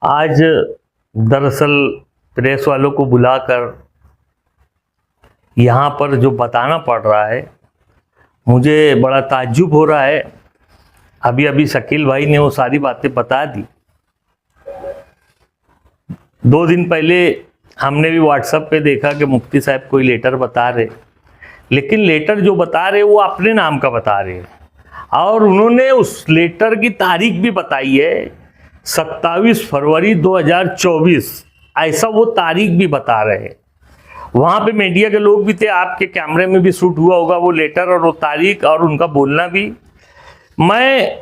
आज दरअसल प्रेस वालों को बुलाकर यहाँ पर जो बताना पड़ रहा है, मुझे बड़ा ताज्जुब हो रहा है। अभी अभी शकील भाई ने वो सारी बातें बता दी। 2 दिन पहले हमने भी व्हाट्सएप पे देखा कि मुफ्ती साहब कोई लेटर बता रहे, लेकिन लेटर जो बता रहे वो अपने नाम का बता रहे हैं और उन्होंने उस लेटर की तारीख भी बताई है 27 फरवरी 2024, ऐसा वो तारीख भी बता रहे हैं। वहाँ पे मीडिया के लोग भी थे, आपके कैमरे में भी शूट हुआ होगा वो लेटर और वो तारीख और उनका बोलना भी। मैं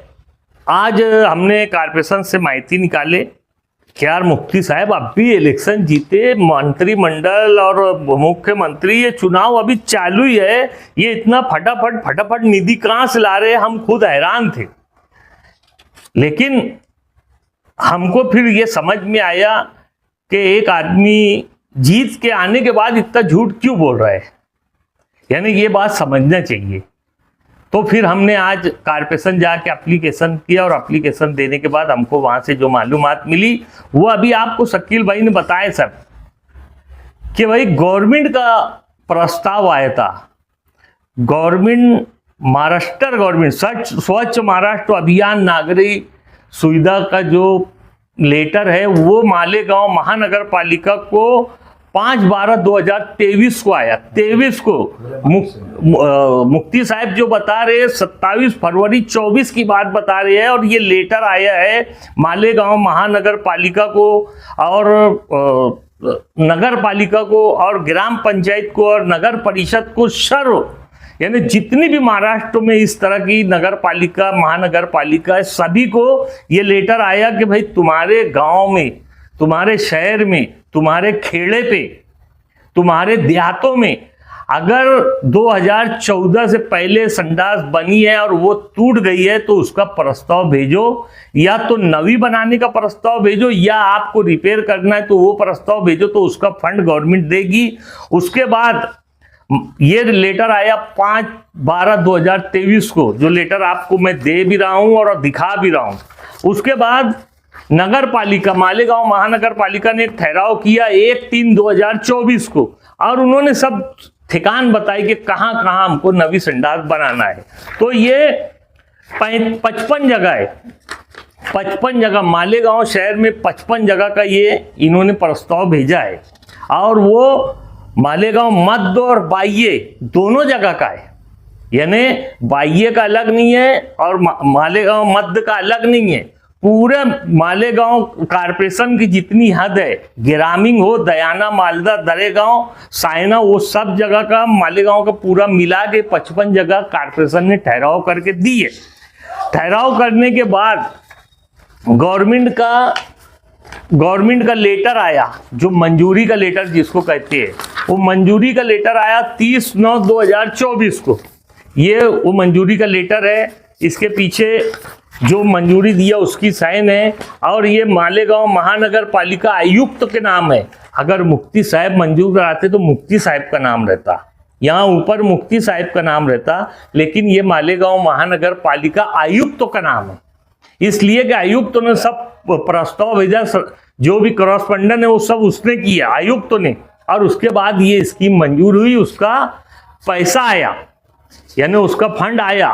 आज हमने कॉर्पोरेशन से माहिती निकाले कि यार मुफ्ती साहब अब भी इलेक्शन जीते, मंत्रिमंडल और मुख्यमंत्री, ये चुनाव अभी चालू ही है, ये इतना फटाफट निधि कहाँ से ला रहे हैं, हम खुद हैरान थे। लेकिन हमको फिर ये समझ में आया कि एक आदमी जीत के आने के बाद इतना झूठ क्यों बोल रहा है, यानी ये बात समझना चाहिए। तो फिर हमने आज कॉर्पोरेशन जाके एप्लीकेशन किया और एप्लीकेशन देने के बाद हमको वहां से जो मालूमात मिली वो अभी आपको शकील भाई ने बताया सर, कि भाई गवर्नमेंट का प्रस्ताव आया था। गवर्नमेंट महाराष्ट्र गवर्नमेंट स्वच्छ महाराष्ट्र अभियान नागरिक सुविधा का जो लेटर है वो मालेगांव महानगर पालिका को 5/12/2023 को आया। 23 को मुफ्ती साहब जो बता रहे हैं 27 फरवरी 24 की बात बता रहे हैं, और ये लेटर आया है मालेगांव महानगर पालिका को और नगर पालिका को और ग्राम पंचायत को और नगर परिषद को सर्व, यानी जितनी भी महाराष्ट्र में इस तरह की नगर पालिका महानगर पालिका है सभी को ये लेटर आया कि भाई तुम्हारे गांव में, तुम्हारे शहर में, तुम्हारे खेड़े पे, तुम्हारे देहातों में अगर 2014 से पहले संडास बनी है और वो टूट गई है तो उसका प्रस्ताव भेजो, या तो नवी बनाने का प्रस्ताव भेजो या आपको रिपेयर करना है तो वो प्रस्ताव भेजो, तो उसका फंड गवर्नमेंट देगी। उसके बाद ये लेटर आया 5/12/2023 को, जो लेटर आपको मैं दे भी रहा हूं और दिखा भी रहा हूं। उसके बाद नगर पालिका मालेगांव महानगर पालिका ने ठहराव किया 1/3/2024 को, और उन्होंने सब ठिकान बताई कि कहां कहां हमको नवी संडास बनाना है। तो ये 55 जगह है, 55 जगह मालेगांव शहर में 55 जगह का ये इन्होंने प्रस्ताव भेजा है, और वो मालेगांव मध्य और बाह्य दोनों जगह का है, यानी बाह्य का अलग नहीं है और मालेगांव मध्य का अलग नहीं है। पूरे मालेगांव कॉर्पोरेशन की जितनी हद है, ग्रामीण हो, दयाना, मालदा, दरेगांव, सायना, वो सब जगह का मालेगांव का पूरा मिला के 55 जगह कॉर्पोरेशन ने ठहराव करके दी है। ठहराव करने के बाद गवर्नमेंट का लेटर आया, जो मंजूरी का लेटर जिसको कहते हैं, वो मंजूरी का लेटर आया 30/9/2024 को। ये वो मंजूरी का लेटर है, इसके पीछे जो मंजूरी दिया उसकी साइन है, और ये मालेगांव महानगर पालिका आयुक्त के नाम है। अगर मुफ्ती साहब मंजूर कराते तो मुफ्ती साहब का नाम रहता, यहाँ ऊपर मुफ्ती साहब का नाम रहता, लेकिन ये मालेगांव महानगर पालिका आयुक्त का नाम है, इसलिए कि आयुक्त ने सब प्रस्ताव भेजा, जो भी करस्पॉन्डेंट है वो सब उसने किया आयुक्त ने, और उसके बाद ये स्कीम मंजूर हुई, उसका पैसा आया, यानी उसका फंड आया,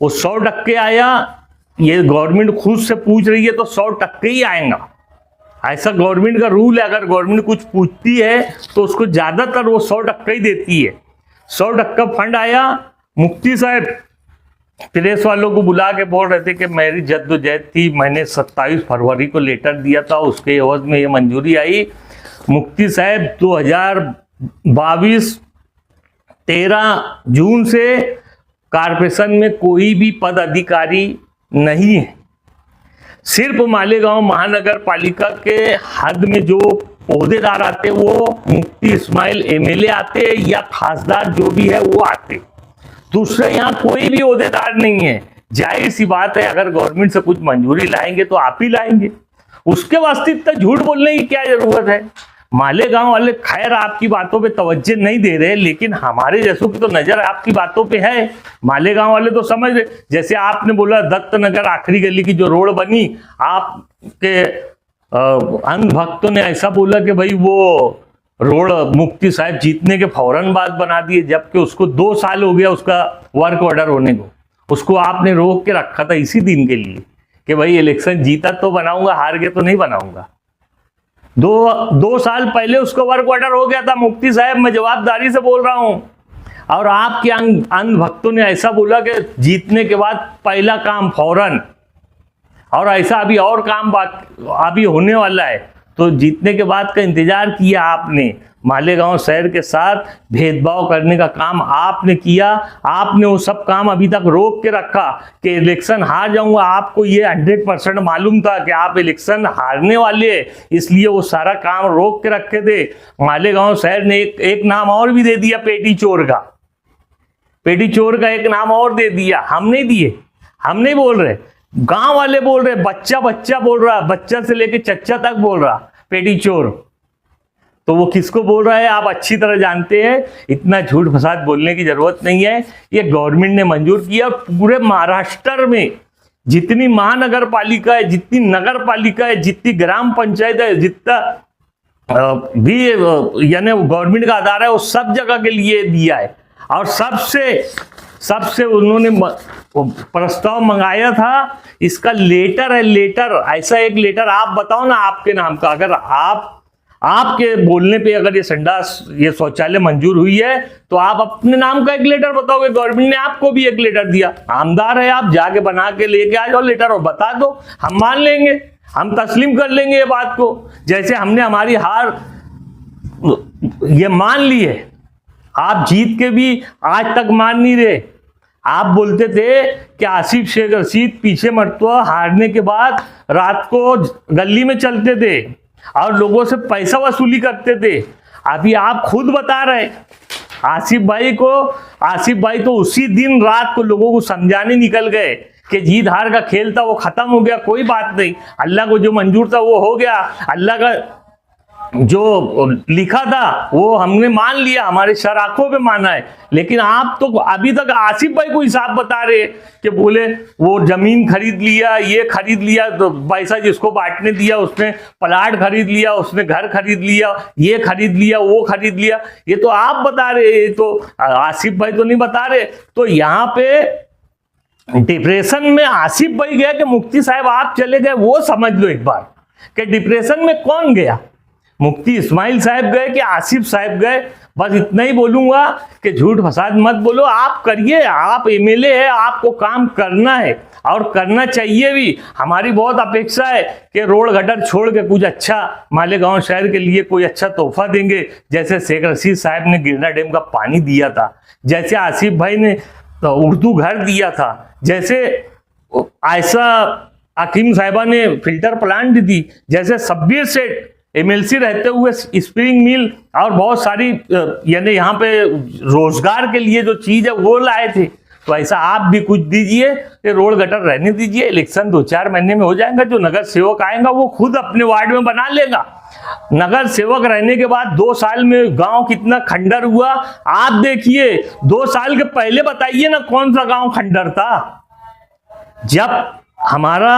वो 100% आया। ये गवर्नमेंट खुद से पूछ रही है तो 100% ही आएगा, ऐसा गवर्नमेंट का रूल है। अगर गवर्नमेंट कुछ पूछती है तो उसको ज्यादातर वो 100% ही देती है। 100% फंड आया। मुफ्ती साहब प्रेस वालों को बुला के बोल रहे थे कि मेरी जद्दोजहद थी, मैंने 27 फरवरी को लेटर दिया था, उसके एवज में ये मंजूरी आई। मुफ्ती साहब 2022 13 जून से कॉर्पोरेशन में कोई भी पद अधिकारी नहीं है। सिर्फ मालेगांव महानगर पालिका के हद में जो ओहदेदार आते वो मुफ्ती इस्माइल एमएलए आते या खासदार जो भी है वो आते, दूसरे यहाँ कोई भी ओहदेदार नहीं है। जाहिर सी बात है, अगर गवर्नमेंट से कुछ मंजूरी लाएंगे तो आप ही लाएंगे, उसके वास्ते इतना झूठ बोलने की क्या जरूरत है। मालेगांव वाले खैर आपकी बातों पे तवज्जो नहीं दे रहे, लेकिन हमारे जैसों की तो नजर आपकी बातों पे है। मालेगांव वाले तो समझ रहे, जैसे आपने बोला दत्त नगर आखिरी गली की जो रोड बनी आपके अंध भक्तों ने ऐसा बोला कि भाई वो रोड मुफ्ती साहब जीतने के फौरन बाद बना दिए, जबकि उसको 2 साल हो गया उसका वर्क ऑर्डर होने को। उसको आपने रोक के रखा था इसी दिन के लिए कि भाई इलेक्शन जीता तो बनाऊंगा, हार गया तो नहीं बनाऊंगा। 2 साल पहले उसको वर्क ऑर्डर हो गया था मुफ्ती साहब, मैं जवाबदारी से बोल रहा हूं। और आपके अंध भक्तों ने ऐसा बोला कि जीतने के बाद पहला काम फौरन, और ऐसा अभी और काम अभी होने वाला है। तो जीतने के बाद का इंतजार किया आपने, मालेगांव शहर के साथ भेदभाव करने का काम आपने किया। आपने वो सब काम अभी तक रोक के रखा कि इलेक्शन हार जाऊंगा। आपको ये 100% मालूम था कि आप इलेक्शन हारने वाले हैं, इसलिए वो सारा काम रोक के रखे थे। मालेगांव शहर ने एक नाम और भी दे दिया, पेटी चोर का। पेटी चोर का एक नाम और दे दिया, हम नहीं दिए, हम नहीं बोल रहे, गांव वाले बोल रहे। बच्चा बच्चा बोल रहा, बच्चा से लेके चच्चा तक बोल रहा पेटी चोर। तो वो किसको बोल रहा है आप अच्छी तरह जानते हैं। इतना झूठ फसाद बोलने की जरूरत नहीं है। ये गवर्नमेंट ने मंजूर किया। पूरे महाराष्ट्र में जितनी महानगर पालिका है, जितनी नगर पालिका है, जितनी ग्राम पंचायत है, जितना भी यानी गवर्नमेंट का आधार है, वो सब जगह के लिए दिया है। और सबसे उन्होंने प्रस्ताव मंगाया था। इसका लेटर है, लेटर, ऐसा एक लेटर आप बताओ ना आपके नाम का। अगर आपके बोलने पे अगर ये संडास, ये शौचालय मंजूर हुई है, तो आप अपने नाम का एक लेटर बताओगे। गवर्नमेंट ने आपको भी एक लेटर दिया, आमदार है आप, जाके बना के लेके आ जाओ लेटर और बता दो, हम मान लेंगे, हम तस्लीम कर लेंगे ये बात को। जैसे हमने हमारी हार ये मान ली है, आप जीत के भी आज तक मान नहीं रहे। आप बोलते थे कि आसिफ शेख रशीद पीछे मरतबा हारने के बाद रात को गली में चलते थे और लोगों से पैसा वसूली करते थे। अभी आप खुद बता रहे आसिफ भाई तो उसी दिन रात को लोगों को समझाने निकल गए कि जीत हार का खेल था, वो खत्म हो गया, कोई बात नहीं, अल्लाह को जो मंजूर था वो हो गया, अल्लाह का जो लिखा था वो हमने मान लिया, हमारे शराखों पे माना है। लेकिन आप तो अभी तक आसिफ भाई को हिसाब बता रहे कि बोले वो जमीन खरीद लिया, ये खरीद लिया, तो पैसा जिसको बांटने दिया उसने प्लाट खरीद लिया, उसने घर खरीद लिया, ये खरीद लिया, वो खरीद लिया। ये तो आप बता रहे, ये तो आसिफ भाई तो नहीं बता रहे। तो यहाँ पे डिप्रेशन में आसिफ भाई गया कि मुफ्ती साहब आप चले गए, वो समझ लो एक बार कि डिप्रेशन में कौन गया, मुफ्ती इस्माइल साहब गए कि आसिफ साहब गए। बस इतना ही बोलूंगा कि झूठ फसाद मत बोलो, आप करिए, आप एमएलए है, आपको काम करना है और करना चाहिए भी। हमारी बहुत अपेक्षा है कि रोड गटर छोड़ के कुछ अच्छा मालेगांव शहर के लिए कोई अच्छा तोहफा देंगे, जैसे शेख रशीद साहब ने गिरना डैम का पानी दिया था, जैसे आसिफ भाई ने उर्दू घर दिया था, जैसे आयशा हकीम साहिबा ने फिल्टर प्लांट दी थी, जैसे शब्बीर सेठ एमएलसी रहते हुए स्प्रिंग मिल और बहुत सारी यानी यहाँ पे रोजगार के लिए जो चीज है वो लाए थे। तो ऐसा आप भी कुछ दीजिए कि रोड गटर रहने दीजिए। इलेक्शन 2-4 महीने में हो जाएगा, जो नगर सेवक आएगा वो खुद अपने वार्ड में बना लेगा। नगर सेवक रहने के बाद 2 साल में गांव कितना खंडर हुआ आप देखिए। 2 साल के पहले बताइए ना कौन सा गांव खंडर था। जब हमारा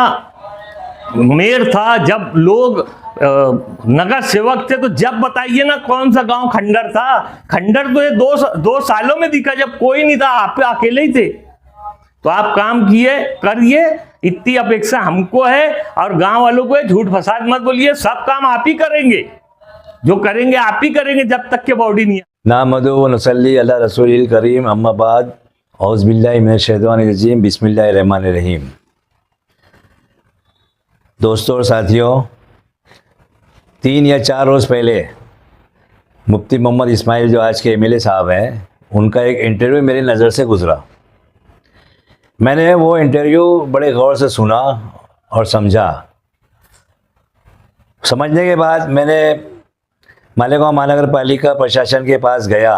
मेयर था, जब लोग नगर सेवक थे, तो जब बताइए ना कौन सा गांव खंडर था। खंडर तो ये 2 सालों में दिखा जब कोई नहीं था, आप अकेले ही थे। तो आप काम किए, करिए, इतनी अपेक्षा हमको है और गांव वालों को है। झूठ फसाद मत बोलिए, सब काम आप ही करेंगे, जो करेंगे आप ही करेंगे जब तक के बॉडी नहीं है। नामदो व नसल्ली अला रसूलिल करीम, अम्मा बाद, औज़ु बिल्लाहि मिनश शैतानिर रजीम, बिस्मिल्लाहिर रहमानिर रहीम। दोस्तों और साथियों, 3 या 4 रोज़ पहले मुफ्ती मोहम्मद इस्माइल जो आज के एमएलए साहब हैं, उनका एक इंटरव्यू मेरी नज़र से गुज़रा। मैंने वो इंटरव्यू बड़े गौर से सुना और समझा। समझने के बाद मैंने मालेगांव महानगर पालिका प्रशासन के पास गया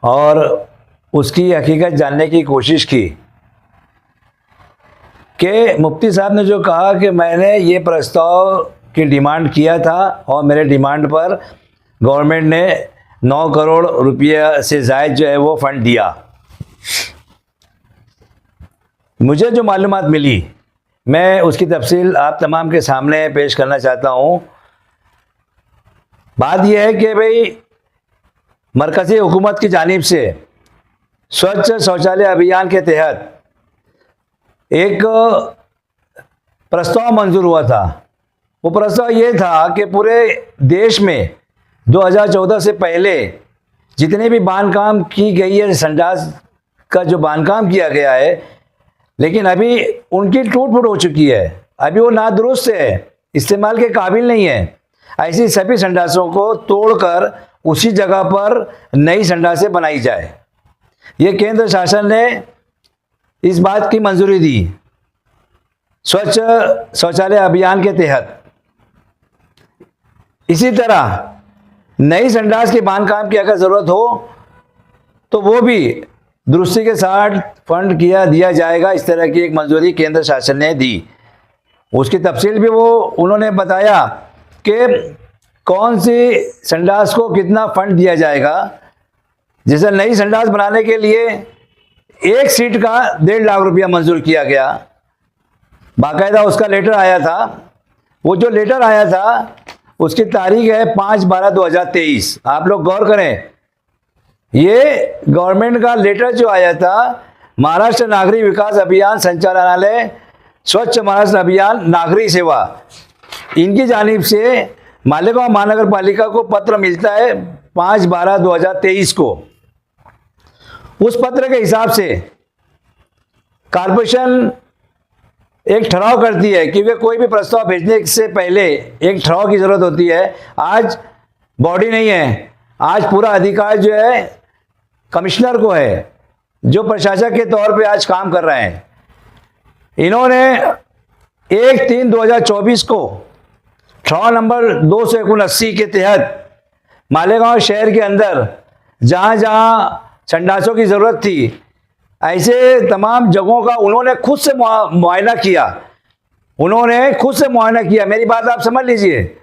और उसकी हकीकत जानने की कोशिश की कि मुफ्ती साहब ने जो कहा कि मैंने ये प्रस्ताव की डिमांड किया था और मेरे डिमांड पर गवर्नमेंट ने 9 करोड़ रुपया से ज़ायद जो है वो फंड दिया। मुझे जो मालूमात मिली मैं उसकी तफसील आप तमाम के सामने पेश करना चाहता हूँ। बात यह है कि भाई मरकज़ी हुकूमत की जानिब से स्वच्छ शौचालय अभियान के तहत एक प्रस्ताव मंजूर हुआ था। वो प्रस्ताव ये था कि पूरे देश में 2014 से पहले जितने भी बांधकाम की गई है, संडास का जो बांधकाम किया गया है, लेकिन अभी उनकी टूट फूट हो चुकी है, अभी वो नादुरुस्त है, इस्तेमाल के काबिल नहीं है। ऐसी सभी संडासों को तोड़कर उसी जगह पर नई संडासें बनाई जाए। ये केंद्र शासन ने इस बात की मंजूरी दी स्वच्छ शौचालय अभियान के तहत। इसी तरह नई संडास के बांधकाम की अगर ज़रूरत हो तो वो भी दुरुस्ती के साथ फंड दिया जाएगा। इस तरह की एक मंजूरी केंद्र शासन ने दी। उसकी तफसील भी उन्होंने बताया कि कौन सी संडास को कितना फंड दिया जाएगा। जैसे नई संडास बनाने के लिए एक सीट का 1.5 लाख रुपया मंजूर किया गया। बाकायदा उसका लेटर आया था। वो जो लेटर आया था उसकी तारीख है 5/12/2023। आप लोग गौर करें, ये गवर्नमेंट का लेटर जो आया था, महाराष्ट्र नागरिक विकास अभियान संचालनालय स्वच्छ महाराष्ट्र अभियान नागरिक सेवा, इनकी जानिब से मालेगांव महानगर पालिका को पत्र मिलता है 5/12/2023 को। उस पत्र के हिसाब से कॉर्पोरेशन एक ठहराव करती है कि वे कोई भी प्रस्ताव भेजने से पहले एक ठहराव की ज़रूरत होती है। आज बॉडी नहीं है, आज पूरा अधिकार जो है कमिश्नर को है, जो प्रशासक के तौर पे आज काम कर रहे हैं। इन्होंने 1/3/2024 को ठहराव नंबर 279 के तहत मालेगांव शहर के अंदर जहाँ जहाँ संडासों की ज़रूरत थी, ऐसे तमाम जगहों का उन्होंने खुद से मुआयना किया। उन्होंने खुद से मुआयना किया। मेरी बात आप समझ लीजिए,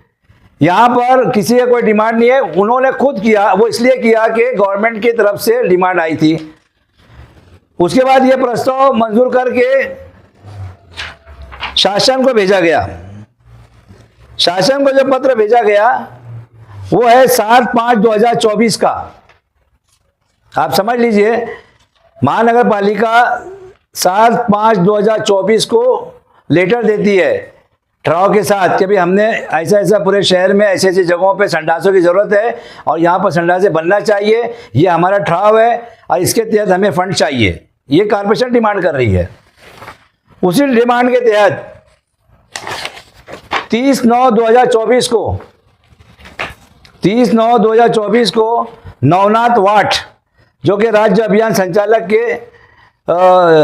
यहाँ पर किसी का कोई डिमांड नहीं है, उन्होंने खुद किया। वो इसलिए किया कि गवर्नमेंट की तरफ से डिमांड आई थी। उसके बाद ये प्रस्ताव मंजूर करके शासन को भेजा गया। शासन को जो पत्र भेजा गया वो है 7/5/2024 का। आप समझ लीजिए, महानगर पालिका 7/5/2024 को लेटर देती है ठहराव के साथ कि भाई हमने ऐसा ऐसा पूरे शहर में ऐसी ऐसी जगहों पे संडासों की ज़रूरत है और यहाँ पर संडासें बनना चाहिए, ये हमारा ठहराव है और इसके तहत हमें फंड चाहिए। ये कॉर्पोरेशन डिमांड कर रही है। उसी डिमांड के तहत 30/9/2024 को नवनाथ वाट, जो कि राज्य अभियान संचालक के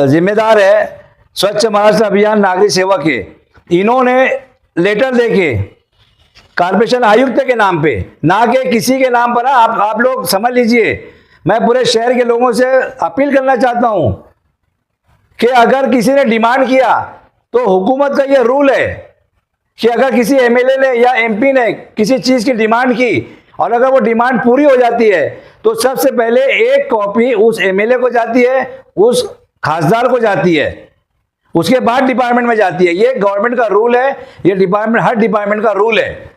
जिम्मेदार है स्वच्छ महाराष्ट्र अभियान नागरिक सेवा के, इन्होंने लेटर देके कॉर्पोरेशन आयुक्त के नाम पे, ना कि किसी के नाम पर। आप लोग समझ लीजिए, मैं पूरे शहर के लोगों से अपील करना चाहता हूं कि अगर किसी ने डिमांड किया तो हुकूमत का यह रूल है कि अगर किसी एमएलए ने या एमपी ने किसी चीज़ की डिमांड की और अगर वो डिमांड पूरी हो जाती है तो सबसे पहले एक कॉपी उस एमएलए को जाती है, उस खासदार को जाती है, उसके बाद डिपार्टमेंट में जाती है। ये गवर्नमेंट का रूल है, ये डिपार्टमेंट, हर डिपार्टमेंट का रूल है।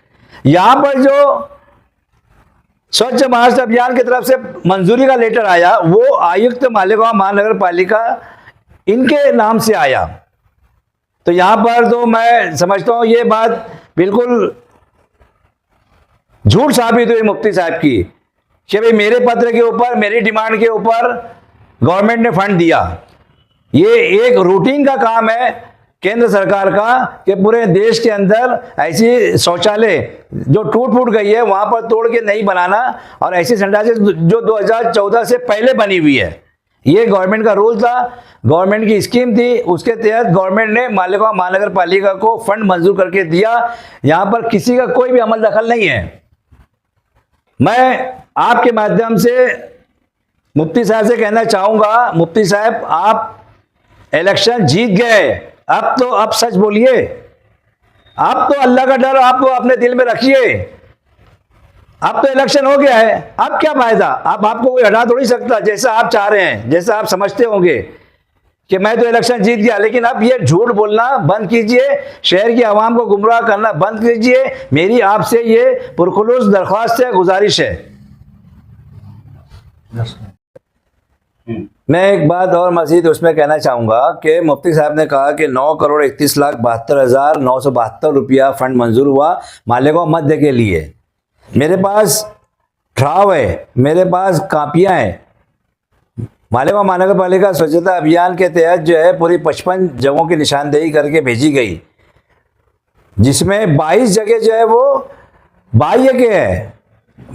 यहां पर जो स्वच्छ महाराष्ट्र अभियान की तरफ से मंजूरी का लेटर आया वो आयुक्त मालेगांव महानगर पालिका इनके नाम से आया। तो यहां पर तो मैं समझता हूं ये बात बिल्कुल झूठ साबित हुई मुफ्ती साहब की कि भाई मेरे पत्र के ऊपर, मेरी डिमांड के ऊपर गवर्नमेंट ने फंड दिया। ये एक रूटीन का काम है केंद्र सरकार का कि पूरे देश के अंदर ऐसी शौचालय जो टूट फूट गई है वहां पर तोड़ के नहीं बनाना, और ऐसी संडासें जो 2014 से पहले बनी हुई है। ये गवर्नमेंट का रूल था, गवर्नमेंट की स्कीम थी, उसके तहत गवर्नमेंट ने मालेगांव महानगर पालिका को फंड मंजूर करके दिया। यहां पर किसी का कोई भी अमल दखल नहीं है। मैं आपके माध्यम से मुफ्ती साहब से कहना चाहूंगा, मुफ्ती साहब आप इलेक्शन जीत गए, अब सच बोलिए। अब तो अल्लाह का डर आप अपने दिल में रखिए। अब तो इलेक्शन हो गया है, अब क्या फायदा? अब आपको कोई हटा थोड़ी सकता, जैसा आप चाह रहे हैं, जैसा आप समझते होंगे कि मैं तो इलेक्शन जीत गया, लेकिन अब ये झूठ बोलना बंद कीजिए, शहर की आवाम को गुमराह करना बंद कीजिए। मेरी आपसे ये पुरखुलूस दरख्वास्त है, गुजारिश है। मैं एक बात और मजीद उसमें कहना चाहूँगा कि मुफ्ती साहब ने कहा कि 9,31,72,972 रुपया फंड मंजूर हुआ मालेगांव मध्य के लिए। मेरे पास ड्राव है, मेरे पास कापियाँ हैं। मालेगांव महानगर पालिका स्वच्छता अभियान के तहत जो है पूरी 55 जगहों की निशानदेही करके भेजी गई, जिसमें 22 जगह जो है वो बाह्य के है,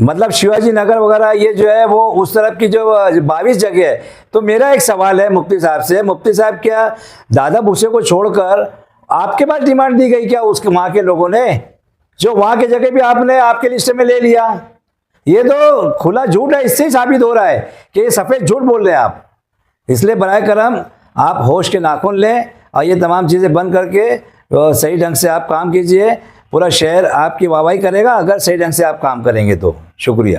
मतलब शिवाजी नगर वगैरह ये जो है वो उस तरफ की जो 22 जगह है। तो मेरा एक सवाल है मुफ्ती साहब से, मुफ्ती साहब क्या दादा भूसे को छोड़कर आपके पास डिमांड दी गई क्या उसके वहाँ के लोगों ने, जो वहाँ की जगह भी आपने आपके लिस्ट में ले लिया? ये तो खुला झूठ है, इससे ही साबित हो रहा है कि ये सफ़ेद झूठ बोल रहे हैं आप। इसलिए बराए करम आप होश के नाखून लें और ये तमाम चीज़ें बंद करके सही ढंग से आप काम कीजिए। पूरा शहर आपकी वाहवाही करेगा अगर सही ढंग से आप काम करेंगे तो। शुक्रिया।